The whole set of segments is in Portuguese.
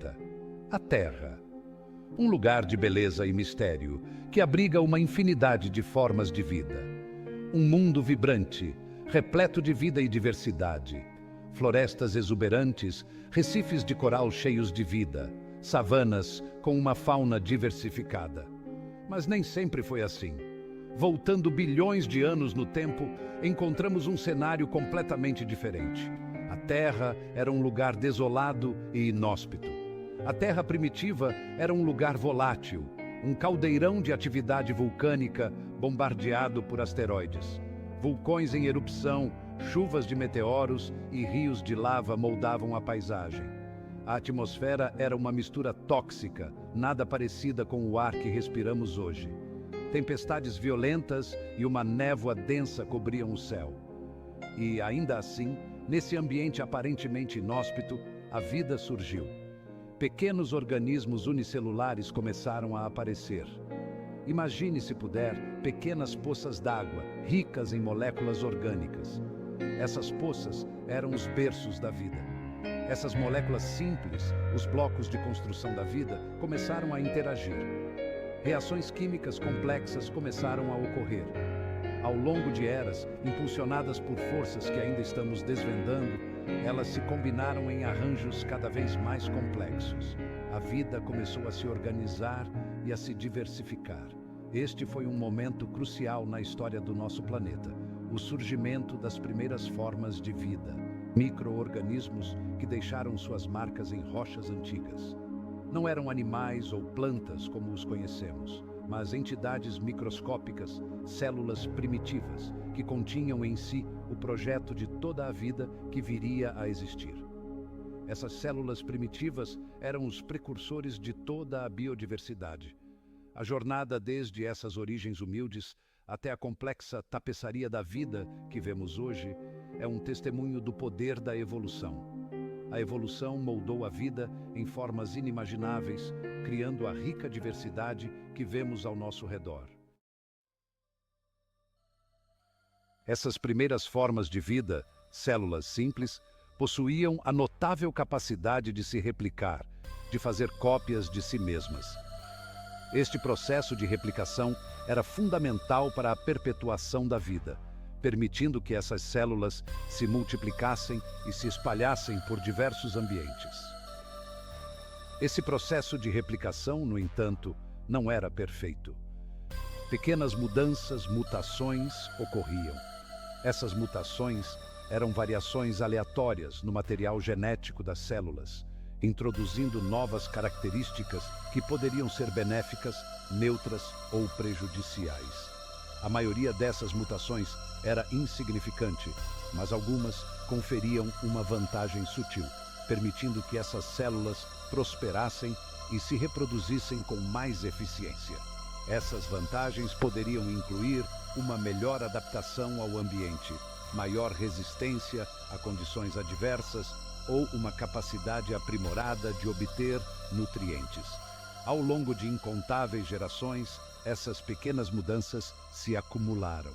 planeta, a Terra. Um lugar de beleza e mistério que abriga uma infinidade de formas de vida. Um mundo vibrante, repleto de vida e diversidade. Florestas exuberantes, recifes de coral cheios de vida, savanas com uma fauna diversificada. Mas nem sempre foi assim. Voltando bilhões de anos no tempo, encontramos um cenário completamente diferente. A Terra era um lugar desolado e inóspito. A Terra primitiva era um lugar volátil, um caldeirão de atividade vulcânica bombardeado por asteroides. Vulcões em erupção, chuvas de meteoros e rios de lava moldavam a paisagem. A atmosfera era uma mistura tóxica, nada parecida com o ar que respiramos hoje. Tempestades violentas e uma névoa densa cobriam o céu. E, ainda assim, nesse ambiente aparentemente inóspito, a vida surgiu. Pequenos organismos unicelulares começaram a aparecer. Imagine, se puder, pequenas poças d'água, ricas em moléculas orgânicas. Essas poças eram os berços da vida. Essas moléculas simples, os blocos de construção da vida, começaram a interagir. Reações químicas complexas começaram a ocorrer. Ao longo de eras, impulsionadas por forças que ainda estamos desvendando, elas se combinaram em arranjos cada vez mais complexos. A vida começou a se organizar e a se diversificar. Este foi um momento crucial na história do nosso planeta, o surgimento das primeiras formas de vida, micro-organismos que deixaram suas marcas em rochas antigas. Não eram animais ou plantas como os conhecemos, mas entidades microscópicas, células primitivas, que continham em si o projeto de toda a vida que viria a existir. Essas células primitivas eram os precursores de toda a biodiversidade. A jornada desde essas origens humildes até a complexa tapeçaria da vida que vemos hoje é um testemunho do poder da evolução. A evolução moldou a vida em formas inimagináveis, criando a rica diversidade que vemos ao nosso redor. Essas primeiras formas de vida, células simples, possuíam a notável capacidade de se replicar, de fazer cópias de si mesmas. Este processo de replicação era fundamental para a perpetuação da vida, permitindo que essas células se multiplicassem e se espalhassem por diversos ambientes. Esse processo de replicação, no entanto, não era perfeito. Pequenas mudanças, mutações ocorriam. Essas mutações eram variações aleatórias no material genético das células, introduzindo novas características que poderiam ser benéficas, neutras ou prejudiciais. A maioria dessas mutações era insignificante, mas algumas conferiam uma vantagem sutil, permitindo que essas células prosperassem e se reproduzissem com mais eficiência. Essas vantagens poderiam incluir uma melhor adaptação ao ambiente, maior resistência a condições adversas ou uma capacidade aprimorada de obter nutrientes. Ao longo de incontáveis gerações, essas pequenas mudanças se acumularam.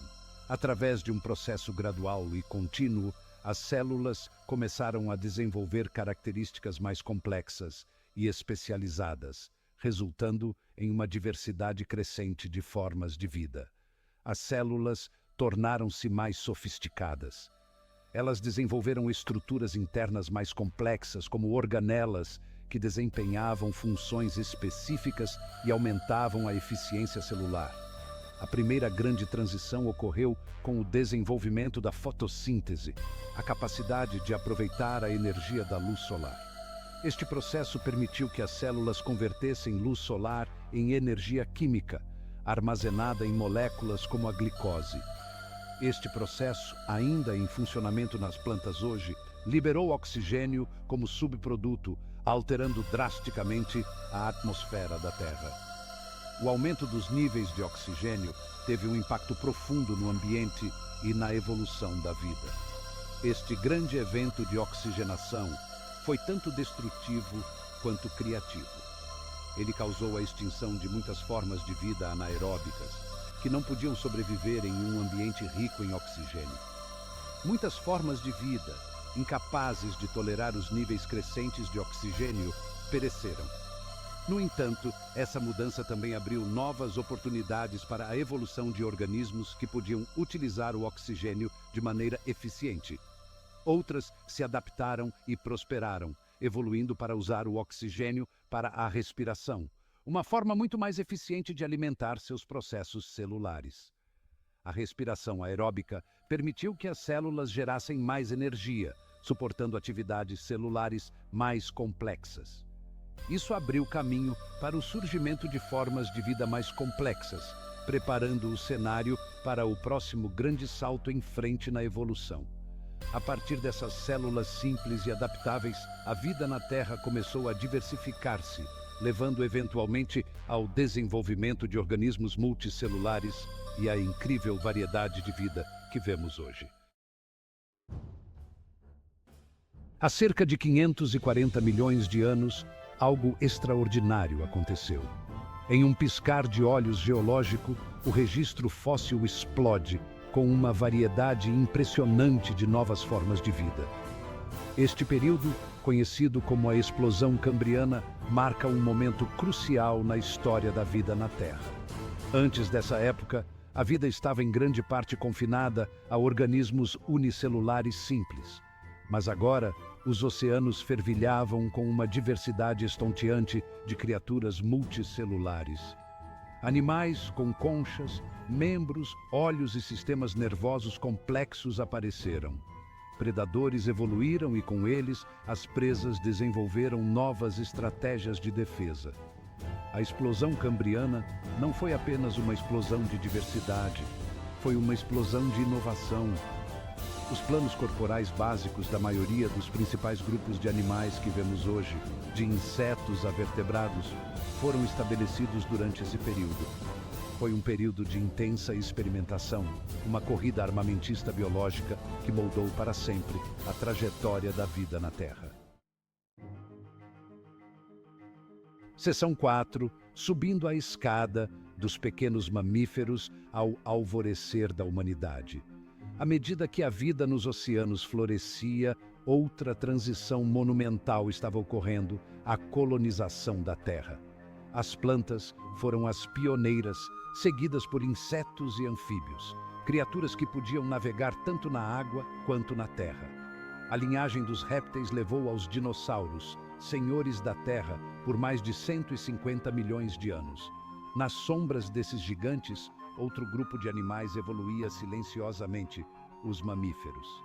Através de um processo gradual e contínuo, as células começaram a desenvolver características mais complexas e especializadas, resultando em uma diversidade crescente de formas de vida. As células tornaram-se mais sofisticadas. Elas desenvolveram estruturas internas mais complexas, como organelas, que desempenhavam funções específicas e aumentavam a eficiência celular. A primeira grande transição ocorreu com o desenvolvimento da fotossíntese, a capacidade de aproveitar a energia da luz solar. Este processo permitiu que as células convertessem luz solar em energia química, armazenada em moléculas como a glicose. Este processo, ainda em funcionamento nas plantas hoje, liberou oxigênio como subproduto, alterando drasticamente a atmosfera da Terra. O aumento dos níveis de oxigênio teve um impacto profundo no ambiente e na evolução da vida. Este grande evento de oxigenação foi tanto destrutivo quanto criativo. Ele causou a extinção de muitas formas de vida anaeróbicas, que não podiam sobreviver em um ambiente rico em oxigênio. Muitas formas de vida, incapazes de tolerar os níveis crescentes de oxigênio, pereceram. No entanto, essa mudança também abriu novas oportunidades para a evolução de organismos que podiam utilizar o oxigênio de maneira eficiente. Outras se adaptaram e prosperaram, evoluindo para usar o oxigênio para a respiração, uma forma muito mais eficiente de alimentar seus processos celulares. A respiração aeróbica permitiu que as células gerassem mais energia, suportando atividades celulares mais complexas. Isso abriu caminho para o surgimento de formas de vida mais complexas, preparando o cenário para o próximo grande salto em frente na evolução. A partir dessas células simples e adaptáveis, a vida na Terra começou a diversificar-se, levando eventualmente ao desenvolvimento de organismos multicelulares e à incrível variedade de vida que vemos hoje. Há cerca de 540 milhões de anos, algo extraordinário aconteceu. Em um piscar de olhos geológico, o registro fóssil explode com uma variedade impressionante de novas formas de vida. Este período, conhecido como a Explosão Cambriana, marca um momento crucial na história da vida na Terra. Antes dessa época, a vida estava em grande parte confinada a organismos unicelulares simples. Mas agora, os oceanos fervilhavam com uma diversidade estonteante de criaturas multicelulares. Animais com conchas, membros, olhos e sistemas nervosos complexos apareceram. Predadores evoluíram e, com eles, as presas desenvolveram novas estratégias de defesa. A explosão cambriana não foi apenas uma explosão de diversidade, foi uma explosão de inovação. Os planos corporais básicos da maioria dos principais grupos de animais que vemos hoje, de insetos a vertebrados, foram estabelecidos durante esse período. Foi um período de intensa experimentação, uma corrida armamentista biológica que moldou para sempre a trajetória da vida na Terra. Seção 4. Subindo a escada dos pequenos mamíferos ao alvorecer da humanidade. À medida que a vida nos oceanos florescia, outra transição monumental estava ocorrendo, a colonização da Terra. As plantas foram as pioneiras, seguidas por insetos e anfíbios, criaturas que podiam navegar tanto na água quanto na terra. A linhagem dos répteis levou aos dinossauros, senhores da Terra, por mais de 150 milhões de anos. Nas sombras desses gigantes, outro grupo de animais evoluía silenciosamente, os mamíferos.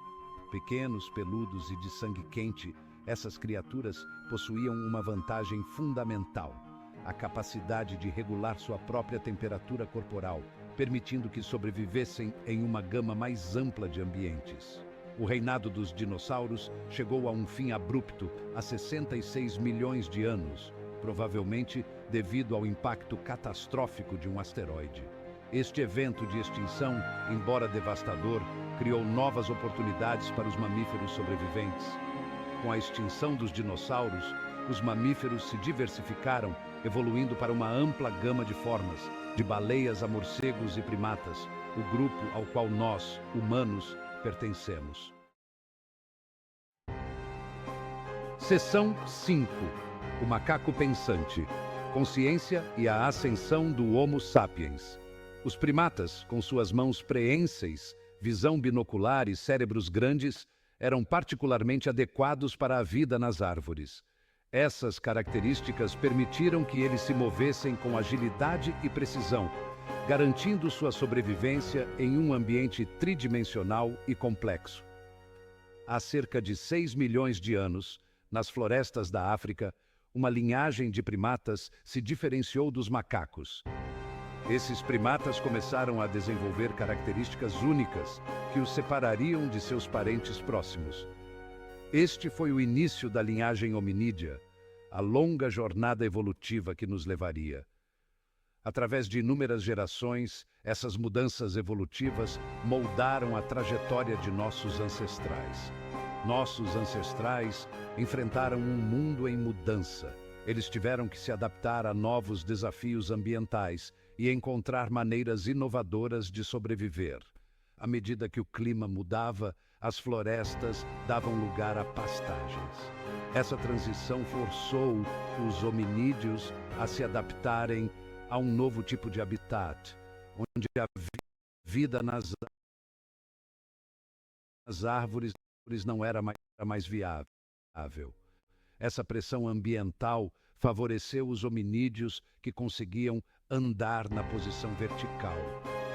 Pequenos, peludos e de sangue quente, essas criaturas possuíam uma vantagem fundamental: a capacidade de regular sua própria temperatura corporal, permitindo que sobrevivessem em uma gama mais ampla de ambientes. O reinado dos dinossauros chegou a um fim abrupto há 66 milhões de anos, provavelmente devido ao impacto catastrófico de um asteroide. Este evento de extinção, embora devastador, criou novas oportunidades para os mamíferos sobreviventes. Com a extinção dos dinossauros, os mamíferos se diversificaram, evoluindo para uma ampla gama de formas, de baleias a morcegos e primatas, o grupo ao qual nós, humanos, pertencemos. Seção 5. O macaco pensante. Consciência e a ascensão do Homo sapiens. Os primatas, com suas mãos preenseis, visão binocular e cérebros grandes, eram particularmente adequados para a vida nas árvores. Essas características permitiram que eles se movessem com agilidade e precisão, garantindo sua sobrevivência em um ambiente tridimensional e complexo. Há cerca de 6 milhões de anos, nas florestas da África, uma linhagem de primatas se diferenciou dos macacos. Esses primatas começaram a desenvolver características únicas que os separariam de seus parentes próximos. Este foi o início da linhagem hominídea, a longa jornada evolutiva que nos levaria. Através de inúmeras gerações, essas mudanças evolutivas moldaram a trajetória de nossos ancestrais. Nossos ancestrais enfrentaram um mundo em mudança. Eles tiveram que se adaptar a novos desafios ambientais e encontrar maneiras inovadoras de sobreviver. À medida que o clima mudava, as florestas davam lugar a pastagens. Essa transição forçou os hominídeos a se adaptarem a um novo tipo de habitat, onde a vida nas árvores não era mais viável. Essa pressão ambiental favoreceu os hominídeos que conseguiam andar na posição vertical,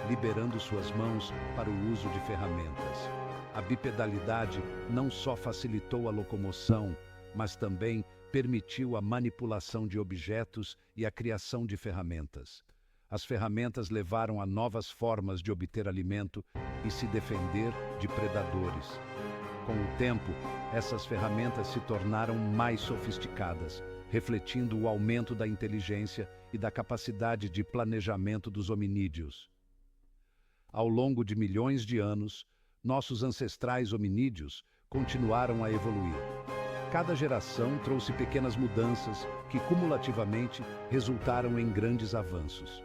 liberando suas mãos para o uso de ferramentas. A bipedalidade não só facilitou a locomoção, mas também permitiu a manipulação de objetos e a criação de ferramentas. As ferramentas levaram a novas formas de obter alimento e se defender de predadores. Com o tempo, essas ferramentas se tornaram mais sofisticadas, refletindo o aumento da inteligência e da capacidade de planejamento dos hominídeos. Ao longo de milhões de anos, nossos ancestrais hominídeos continuaram a evoluir. Cada geração trouxe pequenas mudanças que, cumulativamente, resultaram em grandes avanços.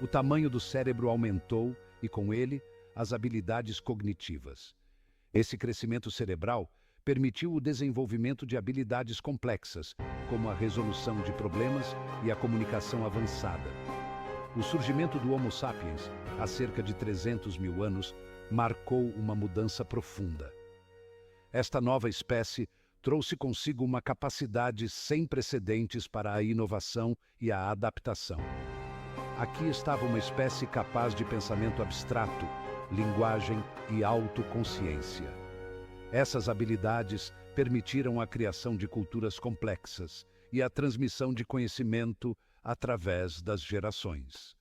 O tamanho do cérebro aumentou e, com ele, as habilidades cognitivas. Esse crescimento cerebral permitiu o desenvolvimento de habilidades complexas, como a resolução de problemas e a comunicação avançada. O surgimento do Homo sapiens, há cerca de 300 mil anos, marcou uma mudança profunda. Esta nova espécie trouxe consigo uma capacidade sem precedentes para a inovação e a adaptação. Aqui estava uma espécie capaz de pensamento abstrato, linguagem e autoconsciência. Essas habilidades permitiram a criação de culturas complexas e a transmissão de conhecimento através das gerações.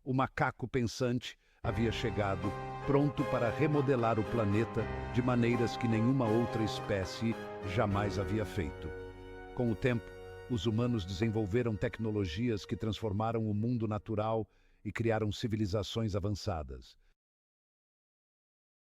O macaco pensante havia chegado pronto para remodelar o planeta de maneiras que nenhuma outra espécie jamais havia feito. Com o tempo, os humanos desenvolveram tecnologias que transformaram o mundo natural e criaram civilizações avançadas.